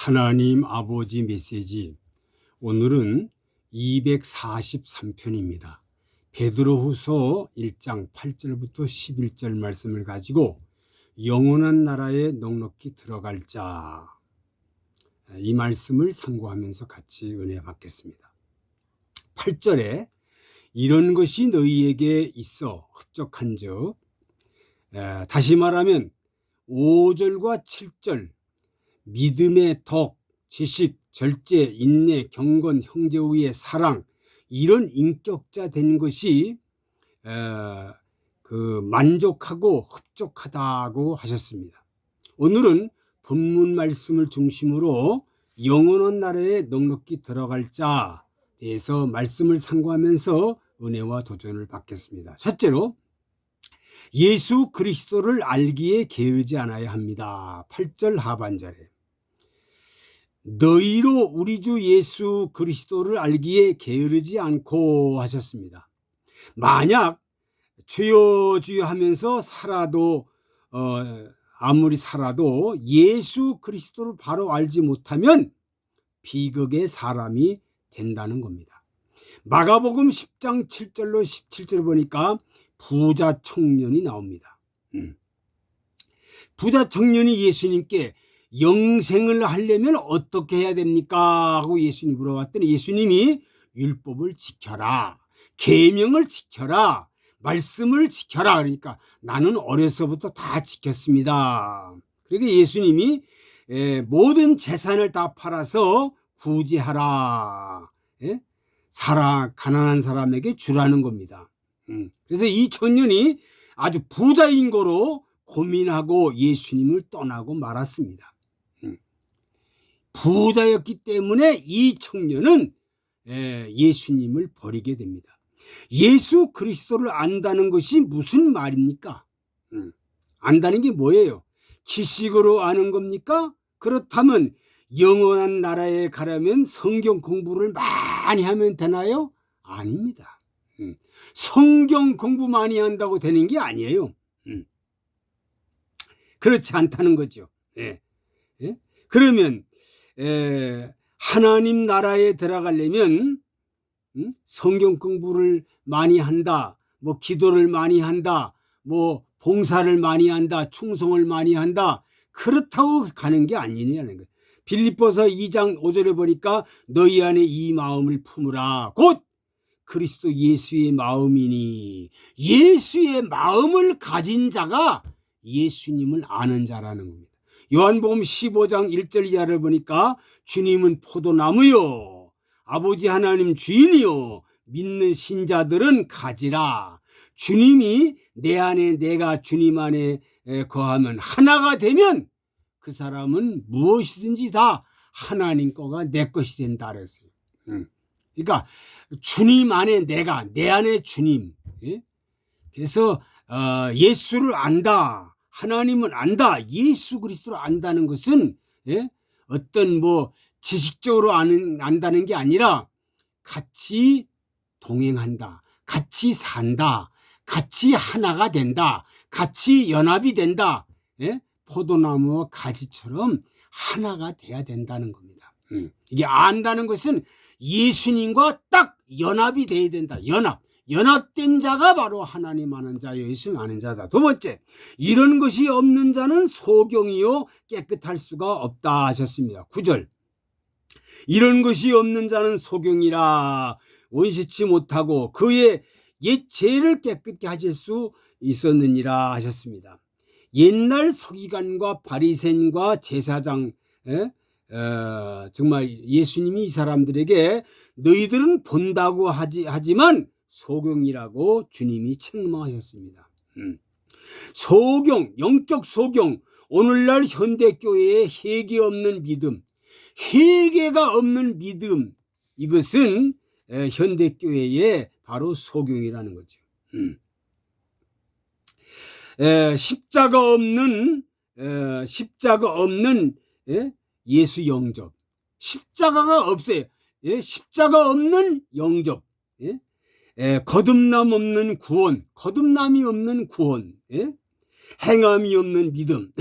하나님 아버지 메시지, 오늘은 243편입니다. 베드로후서 1장 8절부터 11절 말씀을 가지고 영원한 나라에 넉넉히 들어갈 자, 이 말씀을 상고하면서 같이 은혜 받겠습니다. 8절에 이런 것이 너희에게 있어 흡족한즉, 다시 말하면 5절과 7절 믿음의 덕, 지식, 절제, 인내, 경건, 형제우의 사랑, 이런 인격자 된 것이 만족하고 흡족하다고 하셨습니다. 오늘은 본문 말씀을 중심으로 영원한 나라에 넉넉히 들어갈 자에 대해서 말씀을 상고하면서 은혜와 도전을 받겠습니다. 첫째로, 예수 그리스도를 알기에 게으르지 않아야 합니다. 8절 하반절에 너희로 우리 주 예수 그리스도를 알기에 게으르지 않고 하셨습니다. 만약 주여 주여 하면서 아무리 살아도 예수 그리스도를 바로 알지 못하면 비극의 사람이 된다는 겁니다. 마가복음 10장 7절로 17절 보니까 부자 청년이 나옵니다. 부자 청년이 예수님께 영생을 하려면 어떻게 해야 됩니까? 하고 예수님이 물어봤더니 예수님이 율법을 지켜라, 계명을 지켜라, 말씀을 지켜라. 그러니까 나는 어려서부터 다 지켰습니다. 그러니까 예수님이 모든 재산을 다 팔아서 구제하라, 가난한 사람에게 주라는 겁니다. 그래서 이 청년이 아주 부자인 거로 고민하고 예수님을 떠나고 말았습니다. 부자였기 때문에 이 청년은 예수님을 버리게 됩니다. 예수 그리스도를 안다는 것이 무슨 말입니까? 안다는 게 뭐예요? 지식으로 아는 겁니까? 그렇다면 영원한 나라에 가려면 성경 공부를 많이 하면 되나요? 아닙니다. 성경 공부 많이 한다고 되는 게 아니에요. 그렇지 않다는 거죠. 그러면 하나님 나라에 들어가려면 성경 공부를 많이 한다, 뭐 기도를 많이 한다, 뭐 봉사를 많이 한다, 충성을 많이 한다, 그렇다고 가는 게 아니냐는 거예요. 빌립보서 2장 5절에 보니까 너희 안에 이 마음을 품으라, 곧 그리스도 예수의 마음이니, 예수의 마음을 가진 자가 예수님을 아는 자라는 겁니다. 요한복음 15장 1절 이하를 보니까 주님은 포도나무요, 아버지 하나님 주인이요, 믿는 신자들은 가지라. 주님이 내 안에, 내가 주님 안에 거하면, 하나가 되면 그 사람은 무엇이든지 다 하나님 거가 내 것이 된다 그랬어요. 그러니까 주님 안에 내가, 내 안에 주님. 그래서 예수를 안다, 하나님을 안다, 예수 그리스도를 안다는 것은 어떤 지식적으로 안다는 게 아니라 같이 동행한다, 같이 산다, 같이 하나가 된다, 같이 연합이 된다. 포도나무와 가지처럼 하나가 돼야 된다는 겁니다. 이게 안다는 것은 예수님과 딱 연합이 돼야 된다. 연합된 자가 바로 하나님 아는 자, 예수 아는 자다. 두 번째, 이런 것이 없는 자는 소경이요 깨끗할 수가 없다 하셨습니다. 9절, 이런 것이 없는 자는 소경이라, 원시치 못하고 그의 옛 죄를 깨끗게 하실 수 있었느니라 하셨습니다. 옛날 서기관과 바리새인과 제사장, 정말 예수님이 이 사람들에게 너희들은 본다고 하지만 소경이라고 주님이 책망하셨습니다. 소경, 영적 소경, 오늘날 현대교회의 회개 없는 믿음, 회개가 없는 믿음, 이것은 현대교회의 바로 소경이라는 거죠. 십자가 없는 예수 영접, 십자가가 없어요. 십자가 없는 영접, 거듭남 없는 구원, 거듭남이 없는 구원, 행함이 없는 믿음,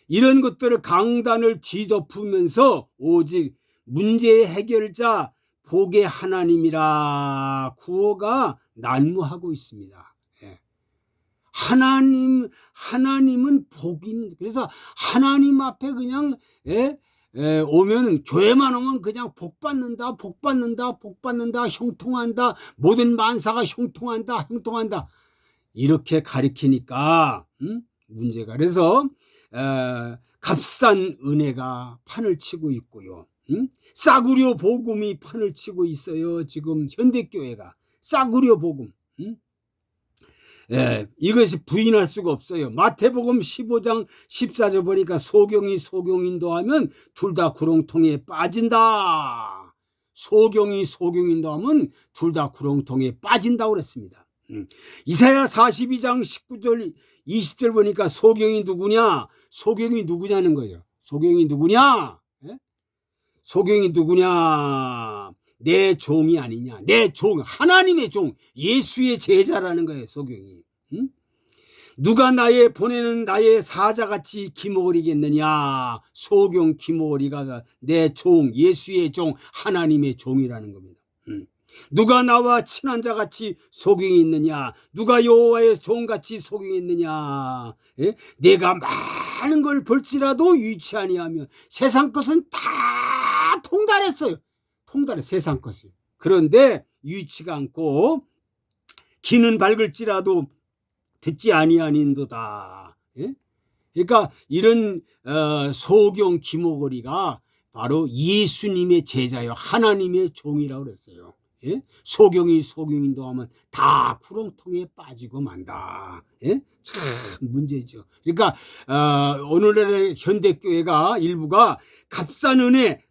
이런 것들을 강단을 뒤덮으면서 오직 문제의 해결자 복의 하나님이라 구호가 난무하고 있습니다. 예. 하나님은 복인. 그래서 하나님 앞에 그냥 오면 교회만 오면 그냥 복 받는다, 형통한다, 모든 만사가 형통한다. 이렇게 가리키니까 문제가. 그래서 값싼 은혜가 판을 치고 있고요. 싸구려 복음이 판을 치고 있어요. 지금 현대교회가 싸구려 복음. 이것이 부인할 수가 없어요. 마태복음 15장 14절 보니까 소경인도 하면 둘 다 구렁텅이에 빠진다. 소경인도 하면 둘 다 구렁텅이에 빠진다고 그랬습니다. 이사야 42장 19절 20절 보니까 소경이 누구냐? 소경이 누구냐는 거예요. 소경이 누구냐? 내 종이 아니냐. 내 종, 하나님의 종, 예수의 제자라는 거예요. 소경이. 누가 보내는 나의 사자같이 기모거리겠느냐. 소경 기모거리가 내 종, 예수의 종, 하나님의 종이라는 겁니다. 누가 나와 친한 자같이 소경이 있느냐. 누가 여호와의 종같이 소경이 있느냐. 내가 많은 걸 볼지라도 유치 아니하며 세상 것은 다 통달했어요. 세상 것을. 그런데 유치가 않고 귀는 밝을지라도 듣지 아니하는도다. 그러니까 이런 소경 기모거리가 바로 예수님의 제자요, 하나님의 종이라고 그랬어요. 소경인도 하면 다 구렁텅이에 빠지고 만다. 참 문제죠. 그러니까 오늘날의 현대교회가 일부가 값싼 은혜,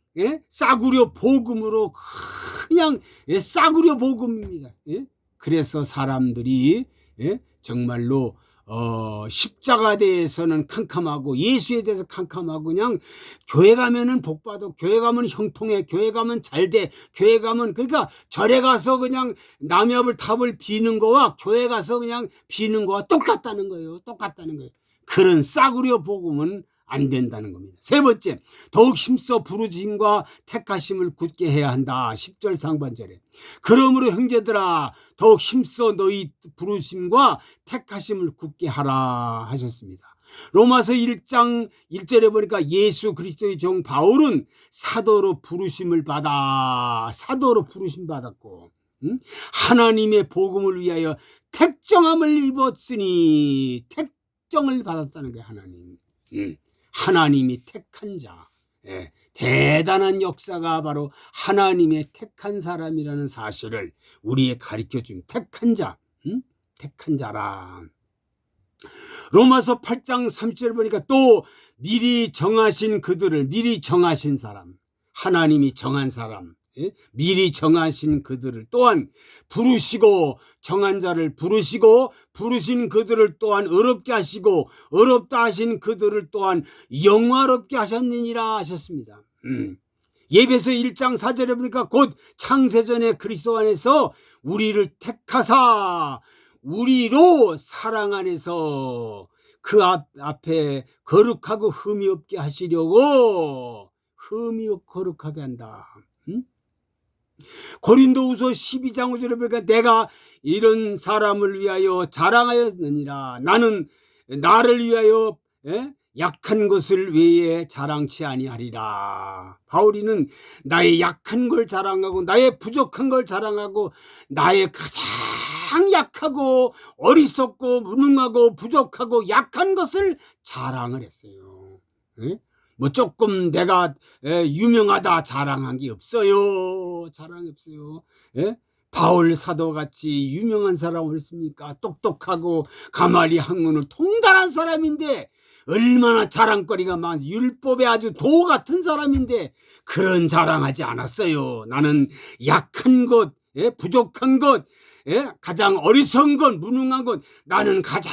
싸구려 복음으로 그냥 싸구려 복음입니다. 그래서 사람들이 정말로 십자가에 대해서는 캄캄하고 예수에 대해서 캄캄하고 그냥 교회 가면은 복받아, 교회 가면 형통해, 교회 가면 잘돼, 교회 가면, 그러니까 절에 가서 그냥 남의 앞을 탑을 비는 거와 교회 가서 그냥 비는 거와 똑같다는 거예요. 그런 싸구려 복음은 안 된다는 겁니다. 세 번째, 더욱 힘써 부르심과 택하심을 굳게 해야 한다. 10절 상반절에. 그러므로 형제들아 더욱 힘써 너희 부르심과 택하심을 굳게 하라 하셨습니다. 로마서 1장 1절에 보니까 예수 그리스도의 종 바울은 사도로 부르심 받았고 하나님의 복음을 위하여 택정함을 입었으니 택정을 받았다는 거예요. 하나님이 택한 자. 대단한 역사가 바로 하나님의 택한 사람이라는 사실을 우리에 가르쳐준 택한 자라. 로마서 8장 3절 보니까 또 미리 정하신 사람, 하나님이 정한 사람, 미리 정하신 그들을 또한 부르시고, 정한 자를 부르시고, 부르신 그들을 또한 어렵게 하시고, 어렵다 하신 그들을 또한 영화롭게 하셨느니라 하셨습니다. 예배서 1장 4절에 보니까 곧 창세전에 그리스도 안에서 우리를 택하사 우리로 사랑 안에서 그 앞에 거룩하고 흠이 없게 하시려고, 거룩하게 한다. 고린도후서 12장 5절에 보니까 내가 이런 사람을 위하여 자랑하였느니라. 나는 나를 위하여 약한 것을 외에 자랑치 아니하리라. 바울이는 나의 약한 걸 자랑하고, 나의 부족한 걸 자랑하고, 나의 가장 약하고 어리석고 무능하고 부족하고 약한 것을 자랑을 했어요. 뭐 조금 내가 유명하다 자랑한 게 없어요. 자랑이 없어요. 바울 사도같이 유명한 사람을 했습니까? 똑똑하고 가말리 학문을 통달한 사람인데 얼마나 자랑거리가 많은, 율법에 아주 도 같은 사람인데 그런 자랑하지 않았어요. 나는 약한 것, 부족한 것, 가장 어리석은 것, 무능한 것, 나는 가장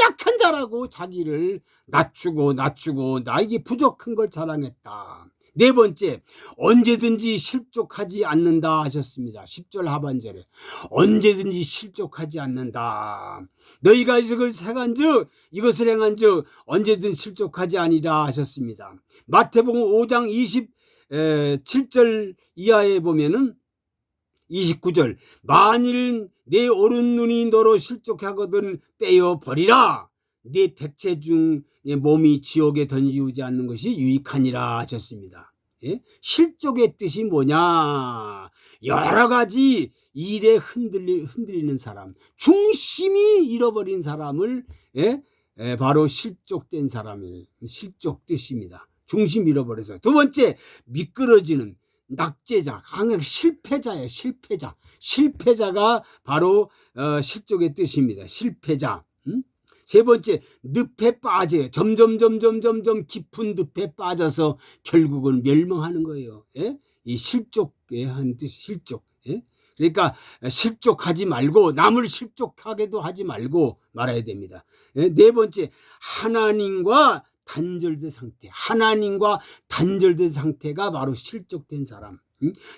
약한 자라고 자기를 낮추고 나에게 부족한 걸 자랑했다. 네 번째, 언제든지 실족하지 않는다 하셨습니다. 10절 하반절에 언제든지 실족하지 않는다. 너희가 이것을 행한즉 언제든 실족하지 아니라 하셨습니다. 마태복음 5장 27절 이하에 보면은 29절, 만일 내 오른 눈이 너로 실족하거든 빼어 버리라. 네 백체 중에 몸이 지옥에 던지우지 않는 것이 유익하니라 하셨습니다. 예? 실족의 뜻이 뭐냐? 여러 가지 일에 흔들리는 사람, 중심이 잃어버린 사람을 바로 실족된 사람이 실족 뜻입니다. 중심 잃어버려서. 두 번째, 미끄러지는 낙제자, 실패자예요. 실패자가 바로 실족의 뜻입니다. 실패자. 세 번째, 늪에 빠져요. 점점 깊은 늪에 빠져서 결국은 멸망하는 거예요. 예? 이 실족의 한 뜻, 실족. 예? 그러니까 실족하지 말고 남을 실족하게도 하지 말고 말아야 됩니다. 예? 네 번째, 하나님과 단절된 상태가 바로 실족된 사람.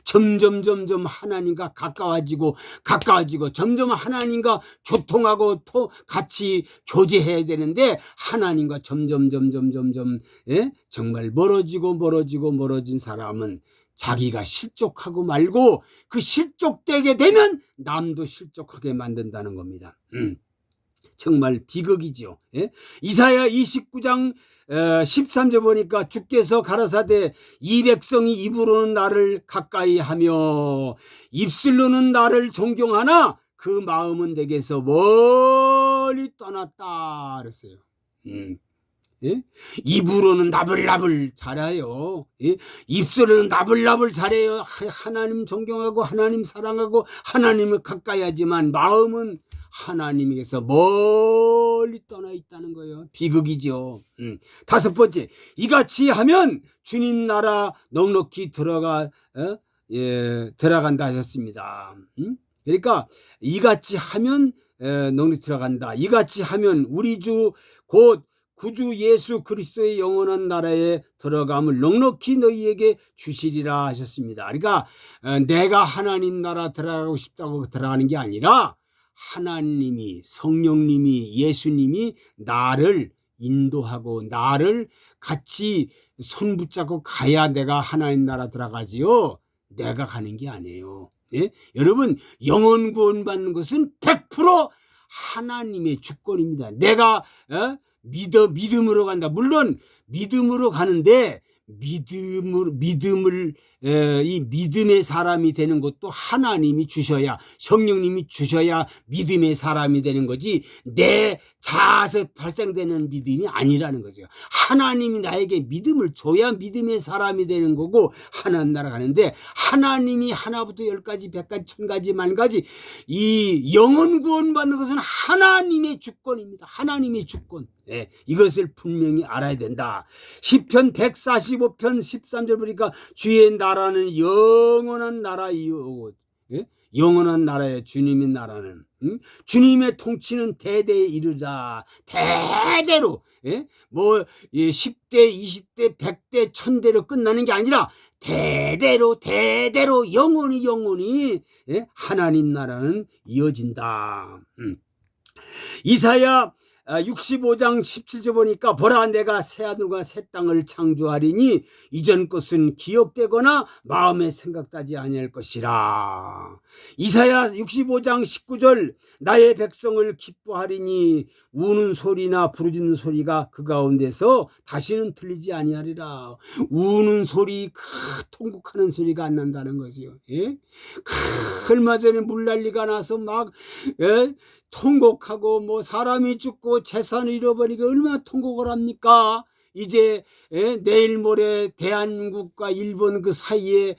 점점 하나님과 가까워지고 점점 하나님과 교통하고 같이 교제해야 되는데 하나님과 점점 정말 멀어진 사람은 자기가 실족하고 말고 그 실족되게 되면 남도 실족하게 만든다는 겁니다. 정말 비극이죠. 예? 이사야 29장 13절 보니까 주께서 가라사대 이 백성이 입으로는 나를 가까이 하며 입술로는 나를 존경하나 그 마음은 내게서 멀리 떠났다 그랬어요. 예? 입으로는 나불나불 잘해요. 예? 입술로는 나불나불 잘해요. 하나님 존경하고 하나님 사랑하고 하나님을 가까이 하지만 마음은 하나님에게서 멀리 떠나 있다는 거예요. 비극이죠. 다섯 번째, 이같이 하면 주님 나라 넉넉히 들어간다 하셨습니다. 그러니까 이같이 하면 넉넉히 들어간다. 이같이 하면 우리 주 곧 구주 예수 그리스도의 영원한 나라에 들어감을 넉넉히 너희에게 주시리라 하셨습니다. 그러니까 내가 하나님 나라 들어가고 싶다고 들어가는 게 아니라 하나님이, 성령님이, 예수님이 나를 인도하고 나를 같이 손 붙잡고 가야 내가 하나님 나라 들어가지요. 내가 가는 게 아니에요. 예? 여러분, 영혼 구원 받는 것은 100% 하나님의 주권입니다. 내가 믿음으로 간다. 물론 믿음으로 가는데 이 믿음의 사람이 되는 것도 하나님이 주셔야, 성령님이 주셔야 믿음의 사람이 되는 거지 내 자아에서 발생되는 믿음이 아니라는 거죠. 하나님이 나에게 믿음을 줘야 믿음의 사람이 되는 거고 하나님 나라 가는데, 하나님이 하나부터 열까지 백가지 천가지 만가지 이 영혼 구원 받는 것은 하나님의 주권입니다. 하나님의 주권. 네, 이것을 분명히 알아야 된다. 시편 145편 13절 보니까 주의 나라는 영원한 나라이요. 예? 영원한 나라에 주님의 나라는 주님의 통치는 대대에 이르다. 대대로. 예? 뭐 10대 20대 100대 1000대로 끝나는 게 아니라 대대로 영원히 예? 하나님 나라는 이어진다. 이사야 65장 17절 보니까 보라 내가 새하늘과 새 땅을 창조하리니 이전 것은 기억되거나 마음에 생각나지 아니할 것이라. 이사야 65장 19절 나의 백성을 기뻐하리니 우는 소리나 부르짖는 소리가 그 가운데서 다시는 들리지 아니하리라. 우는 소리, 통곡하는 소리가 안 난다는 거지요. 예? 얼마 전에 물난리가 나서 막 통곡하고 뭐 사람이 죽고 재산을 잃어버리고 얼마나 통곡을 합니까? 이제 내일 모레 대한민국과 일본 그 사이에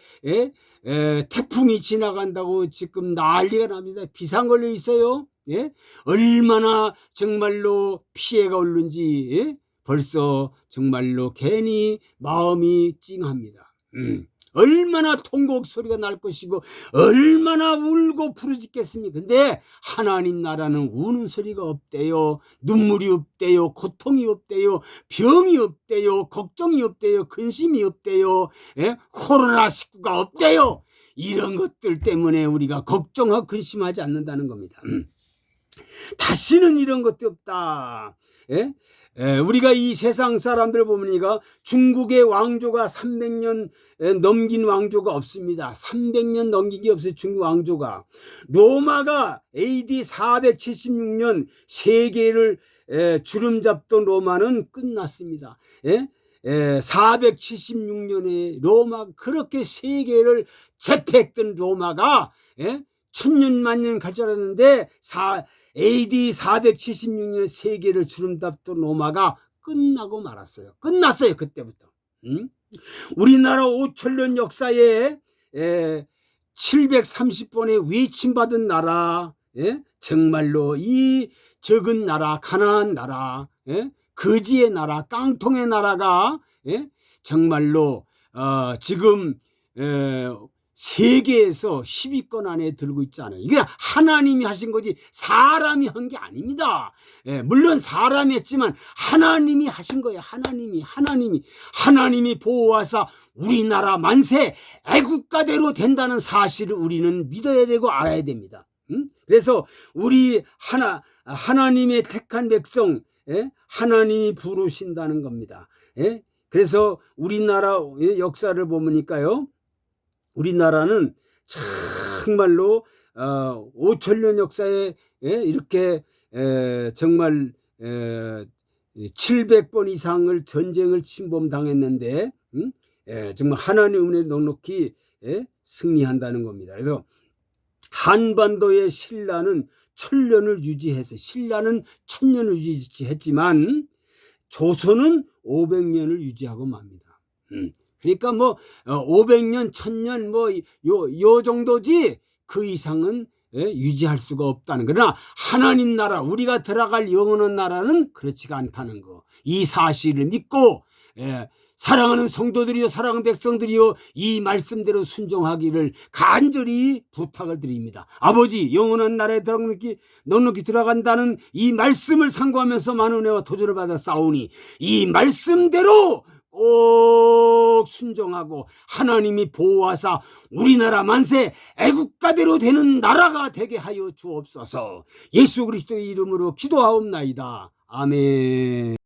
태풍이 지나간다고 지금 난리가 납니다. 비상 걸려 있어요. 예? 얼마나 정말로 피해가 오는지 벌써 정말로 괜히 마음이 찡합니다. 얼마나 통곡 소리가 날 것이고 얼마나 울고 부르짖겠습니까? 근데 하나님 나라는 우는 소리가 없대요. 눈물이 없대요. 고통이 없대요. 병이 없대요. 걱정이 없대요. 근심이 없대요. 예? 코로나19가 없대요. 이런 것들 때문에 우리가 걱정하고 근심하지 않는다는 겁니다. 다시는 이런 것도 없다. 예? 우리가 이 세상 사람들 보니까 중국의 왕조가 300년 넘긴 왕조가 없습니다. 300년 넘긴 게 없어요. 중국 왕조가. 로마가 AD 476년 세계를 주름잡던 로마는 끝났습니다. 476년에 로마 그렇게 세계를 제패했던 로마가 천년 만년 갈 줄 알았는데 AD 476년 세계를 주름잡던 로마가 끝나고 말았어요. 끝났어요. 그때부터. 우리나라 5천년 역사에 730번의 외침받은 나라, 정말로 이 적은 나라, 가나안 나라, 거지의 나라, 깡통의 나라가 정말로 지금 세계에서 10위권 안에 들고 있지 않아요. 이게 하나님이 하신 거지 사람이 한 게 아닙니다. 물론 사람이 했지만 하나님이 하신 거예요. 하나님이 보호하사 우리나라 만세 애국가대로 된다는 사실을 우리는 믿어야 되고 알아야 됩니다. 그래서 우리 하나님의 택한 백성 하나님이 부르신다는 겁니다. 그래서 우리나라 역사를 보니까요. 우리나라는 정말로 5천년 역사에 이렇게 정말 700번 이상을 전쟁을 침범당했는데 정말 하나님의 은혜 넉넉히 승리한다는 겁니다. 그래서 한반도의 신라는 1000년을 유지해서 신라는 1000년을 유지했지만 조선은 500년을 유지하고 맙니다. 그러니까 뭐 500년, 1000년 뭐 요 정도지 그 이상은 유지할 수가 없다는. 그러나 하나님 나라, 우리가 들어갈 영원한 나라는 그렇지가 않다는 거. 이 사실을 믿고 사랑하는 성도들이요, 사랑하는 백성들이요, 이 말씀대로 순종하기를 간절히 부탁을 드립니다. 아버지, 영원한 나라에 넉넉히 들어간다는 이 말씀을 상고하면서 많은 은혜와 도전을 받아 싸우니 이 말씀대로 꼭 순종하고 하나님이 보호하사 우리나라 만세 애국가대로 되는 나라가 되게 하여 주옵소서. 예수 그리스도의 이름으로 기도하옵나이다. 아멘.